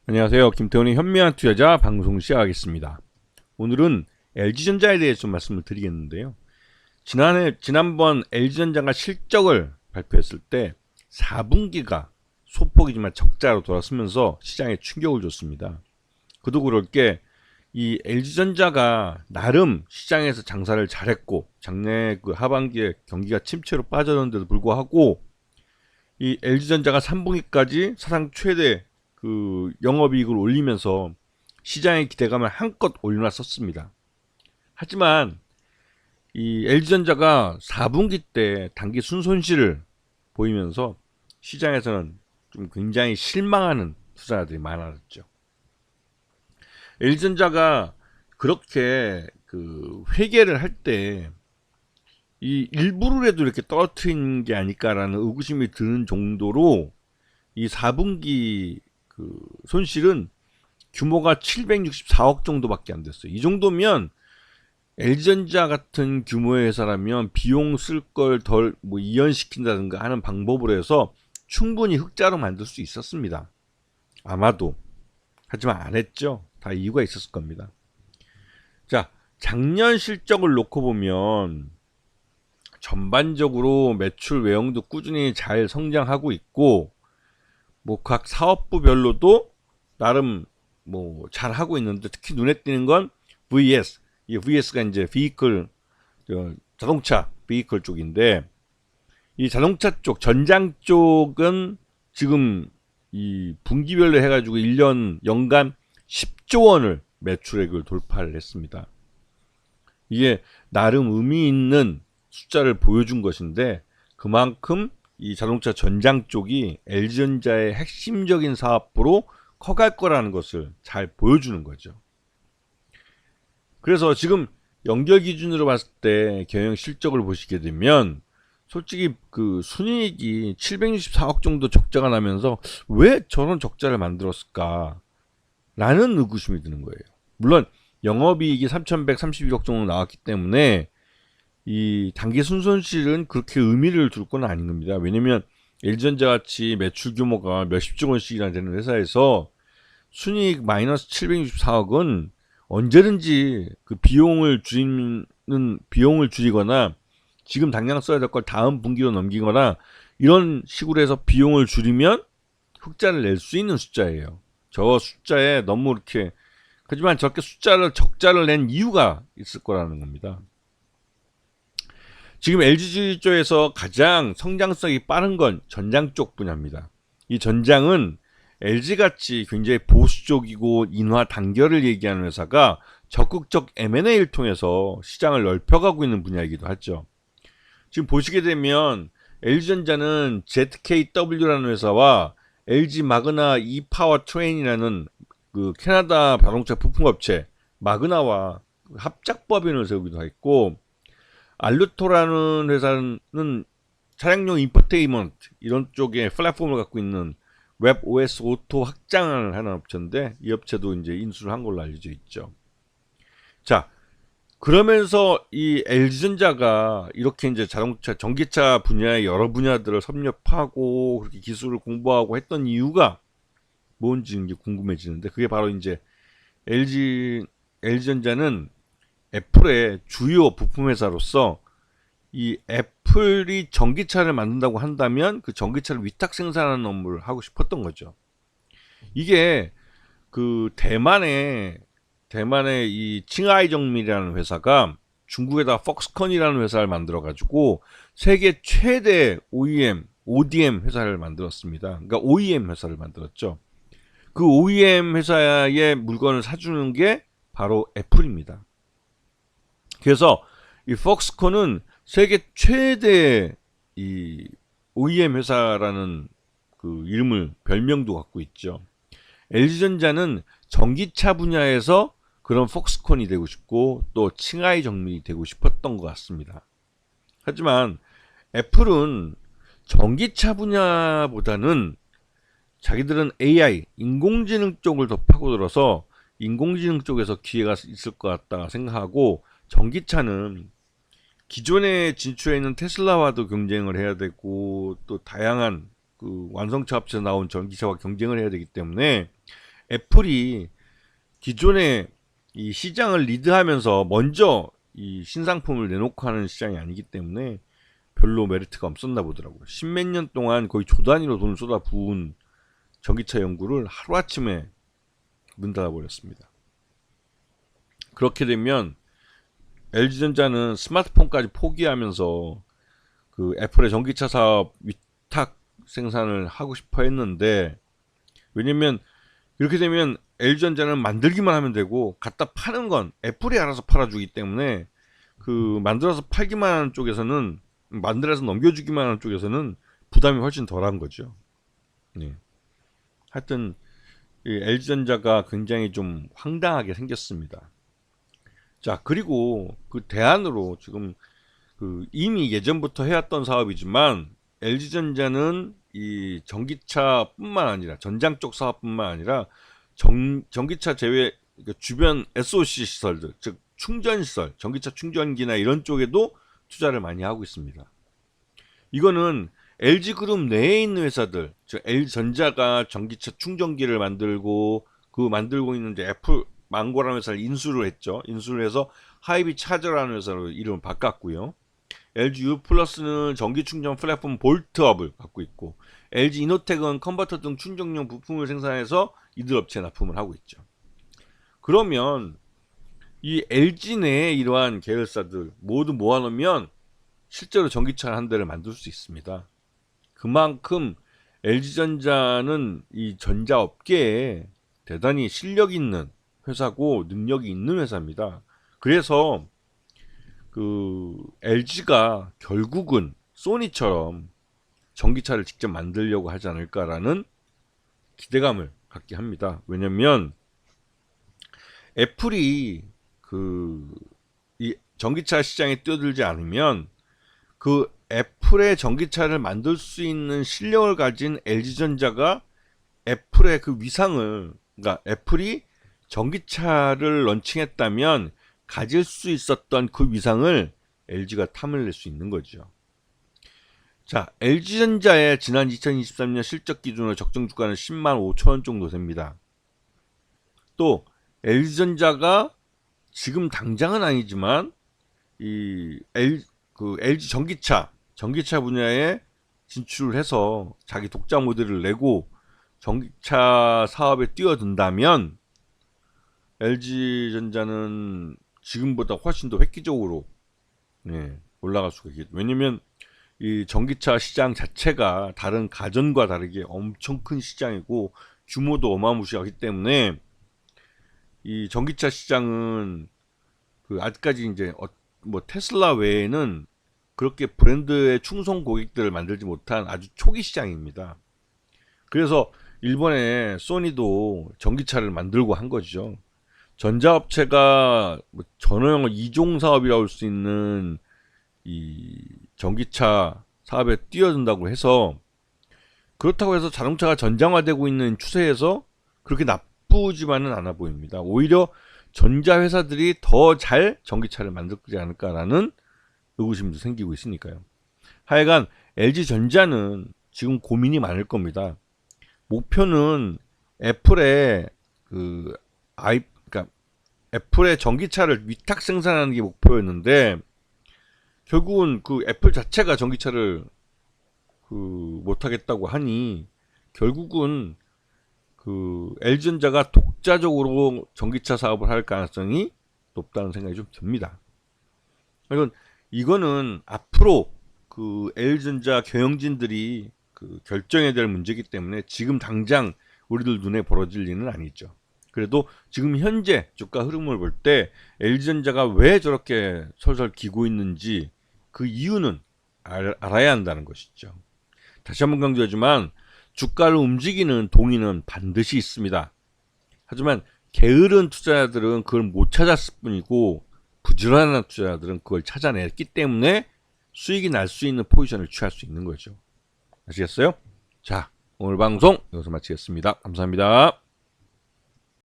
안녕하세요. 김태훈의 현명한 투자자 방송 시작하겠습니다. 오늘은 LG전자에 대해서 좀 말씀을 드리겠는데요. 지난번 LG전자가 실적을 발표했을 때 4분기가 소폭이지만 적자로 돌아서면서 시장에 충격을 줬습니다. 그도 그럴 게 이 LG전자가 나름 시장에서 장사를 잘했고 작년 그 하반기에 경기가 침체로 빠졌는데도 불구하고 이 LG전자가 3분기까지 사상 최대 그 영업이익을 올리면서 시장의 기대감을 한껏 올려놨었습니다. 하지만 이 LG전자가 4분기 때 단기 순손실을 보이면서 시장에서는 좀 굉장히 실망하는 투자자들이 많아졌죠. LG전자가 그렇게 그 회계를 할 때 이 일부러라도 이렇게 떨어뜨린 게 아닐까라는 의구심이 드는 정도로 이 4분기 그 손실은 규모가 764억 정도밖에 안 됐어요. 이 정도면 LG전자 같은 규모의 회사라면 비용 쓸 걸 덜 뭐 이연시킨다든가 하는 방법으로 해서 충분히 흑자로 만들 수 있었습니다. 아마도. 하지만 안 했죠. 다 이유가 있었을 겁니다. 자, 작년 실적을 놓고 보면 전반적으로 매출 외형도 꾸준히 잘 성장하고 있고 뭐 각 사업부별로도 나름 뭐 잘하고 있는데 특히 눈에 띄는 건 VS. 이 VS가 이제 vehicle 자동차 vehicle 쪽인데 이 자동차 쪽 전장 쪽은 지금 이 분기별로 해가지고 1년 연간 10조 원을 매출액을 돌파를 했습니다. 이게 나름 의미 있는 숫자를 보여준 것인데 그만큼 이 자동차 전장 쪽이 LG전자의 핵심적인 사업부로 커갈 거라는 것을 잘 보여주는 거죠. 그래서 지금 연결 기준으로 봤을 때 경영 실적을 보시게 되면 솔직히 그 순이익이 764억 정도 적자가 나면서 왜 저런 적자를 만들었을까 라는 의구심이 드는 거예요. 물론 영업이익이 3,131억 정도 나왔기 때문에 이 단기 순손실은 그렇게 의미를 둘 건 아닌 겁니다. 왜냐면 LG전자 같이 매출 규모가 몇십조 원씩이나 되는 회사에서 순이익 마이너스 764억은 언제든지 그 비용을 줄이거나 지금 당장 써야 될 걸 다음 분기로 넘기거나 이런 식으로 해서 비용을 줄이면 흑자를 낼 수 있는 숫자예요. 저 숫자에 너무 이렇게 하지만 저렇게 적자를 낸 이유가 있을 거라는 겁니다. 지금 LG 쪽에서 가장 성장성이 빠른 건 전장 쪽 분야입니다. 이 전장은 LG같이 굉장히 보수적이고 인화 단결을 얘기하는 회사가 적극적 M&A를 통해서 시장을 넓혀가고 있는 분야이기도 하죠. 지금 보시게 되면 LG전자는 ZKW라는 회사와 LG 마그나 이파워 트레인이라는 그 캐나다 자동차 부품업체 마그나와 합작법인을 세우기도 했고 알루토라는 회사는 차량용 인포테인먼트 이런 쪽에 플랫폼을 갖고 있는 웹 OS 오토 확장을 하는 업체인데 이 업체도 이제 인수를 한 걸로 알려져 있죠. 자, 그러면서 이 LG전자가 이렇게 이제 자동차, 전기차 분야의 여러 분야들을 섭렵하고 그렇게 기술을 공부하고 했던 이유가 뭔지 이제 궁금해지는데 그게 바로 이제 LG전자는 애플의 주요 부품 회사로서 이 애플이 전기차를 만든다고 한다면 그 전기차를 위탁 생산하는 업무를 하고 싶었던 거죠. 이게 그 대만의 이 칭하이정밀이라는 회사가 중국에다 폭스컨이라는 회사를 만들어 가지고 세계 최대 ODM 회사를 만들었습니다. 그러니까 OEM 회사를 만들었죠. 그 OEM 회사의 물건을 사주는 게 바로 애플입니다. 그래서 이 폭스콘은 세계 최대 이 OEM 회사라는 그 이름을 별명도 갖고 있죠. LG전자는 전기차 분야에서 그런 폭스콘이 되고 싶고 또 칭하이 정밀이 되고 싶었던 것 같습니다. 하지만 애플은 전기차 분야보다는 자기들은 AI, 인공지능 쪽을 더 파고들어서 인공지능 쪽에서 기회가 있을 것 같다 생각하고 전기차는 기존에 진출해 있는 테슬라와도 경쟁을 해야 되고 또 다양한 그 완성차 업체에서 나온 전기차와 경쟁을 해야 되기 때문에 애플이 기존에 이 시장을 리드하면서 먼저 이 신상품을 내놓고 하는 시장이 아니기 때문에 별로 메리트가 없었나 보더라고요. 십몇 년 동안 거의 조 단위로 돈을 쏟아부은 전기차 연구를 하루아침에 문 닫아버렸습니다. 그렇게 되면 LG전자는 스마트폰까지 포기하면서 그 애플의 전기차 사업 위탁 생산을 하고 싶어 했는데, 왜냐면 이렇게 되면 LG전자는 만들기만 하면 되고 갖다 파는 건 애플이 알아서 팔아주기 때문에 그 만들어서 팔기만 하는 쪽에서는, 만들어서 넘겨주기만 하는 쪽에서는 부담이 훨씬 덜한 거죠. 네. 하여튼 이 LG전자가 굉장히 좀 황당하게 생겼습니다. 자, 그리고 그 대안으로 지금 그 이미 예전부터 해왔던 사업이지만 LG전자는 이 전기차뿐만 아니라 전장 쪽 사업뿐만 아니라 전기차 제외 그러니까 주변 SOC 시설들, 즉 충전 시설, 전기차 충전기나 이런 쪽에도 투자를 많이 하고 있습니다. 이거는 LG그룹 내에 있는 회사들, 즉 LG전자가 전기차 충전기를 만들고 그 만들고 있는 이제 애플 망고라는 회사를 인수를 했죠. 인수를 해서 하이비 차저라는 회사로 이름을 바꿨고요. LG U 플러스는 전기 충전 플랫폼 볼트업을 갖고 있고, LG 이노텍은 컨버터 등 충전용 부품을 생산해서 이들 업체에 납품을 하고 있죠. 그러면 이 LG 내에 이러한 계열사들 모두 모아놓으면 실제로 전기차 한 대를 만들 수 있습니다. 그만큼 LG전자는 이 전자업계에 대단히 실력 있는 회사고 능력이 있는 회사입니다. 그래서 그 LG가 결국은 소니처럼 전기차를 직접 만들려고 하지 않을까라는 기대감을 갖게 합니다. 왜냐면 애플이 이 전기차 시장에 뛰어들지 않으면 그 애플의 전기차를 만들 수 있는 실력을 가진 LG전자가 애플의 그 위상을, 그러니까 애플이 전기차를 런칭했다면 가질 수 있었던 그 위상을 LG가 탐을 낼 수 있는 거죠. 자, LG전자의 지난 2023년 실적 기준으로 적정 주가는 10만 5천 원 정도 됩니다. 또 LG전자가 지금 당장은 아니지만 이 LG 전기차 분야에 진출을 해서 자기 독자 모델을 내고 전기차 사업에 뛰어든다면 LG전자는 지금보다 훨씬 더 획기적으로 올라갈 수가 있겠죠. 왜냐면 이 전기차 시장 자체가 다른 가전과 다르게 엄청 큰 시장이고 규모도 어마무시하기 때문에 이 전기차 시장은 그 아직까지 이제 뭐 테슬라 외에는 그렇게 브랜드의 충성 고객들을 만들지 못한 아주 초기 시장입니다. 그래서 일본의 소니도 전기차를 만들고 한 거죠. 전자업체가 뭐 전형을 이종 사업이라고 할 수 있는 이 전기차 사업에 뛰어든다고 해서, 그렇다고 해서 자동차가 전장화되고 있는 추세에서 그렇게 나쁘지만은 않아 보입니다. 오히려 전자 회사들이 더 잘 전기차를 만들지 않을까라는 의구심도 생기고 있으니까요. 하여간 LG전자는 지금 고민이 많을 겁니다. 목표는 애플의 그러니까 애플의 전기차를 위탁 생산하는 게 목표였는데, 결국은 그 애플 자체가 전기차를 못하겠다고 하니 결국은 그 LG전자가 독자적으로 전기차 사업을 할 가능성이 높다는 생각이 좀 듭니다. 이거는 앞으로 그 LG전자 경영진들이 결정해야 될 문제이기 때문에 지금 당장 우리들 눈에 벌어질 일은 아니죠. 그래도 지금 현재 주가 흐름을 볼 때 LG전자가 왜 저렇게 설설 기고 있는지 그 이유는 알아야 한다는 것이죠. 다시 한번 강조하지만 주가를 움직이는 동인은 반드시 있습니다. 하지만 게으른 투자자들은 그걸 못 찾았을 뿐이고 부지런한 투자자들은 그걸 찾아냈기 때문에 수익이 날 수 있는 포지션을 취할 수 있는 거죠. 아시겠어요? 자, 오늘 방송 여기서 마치겠습니다. 감사합니다.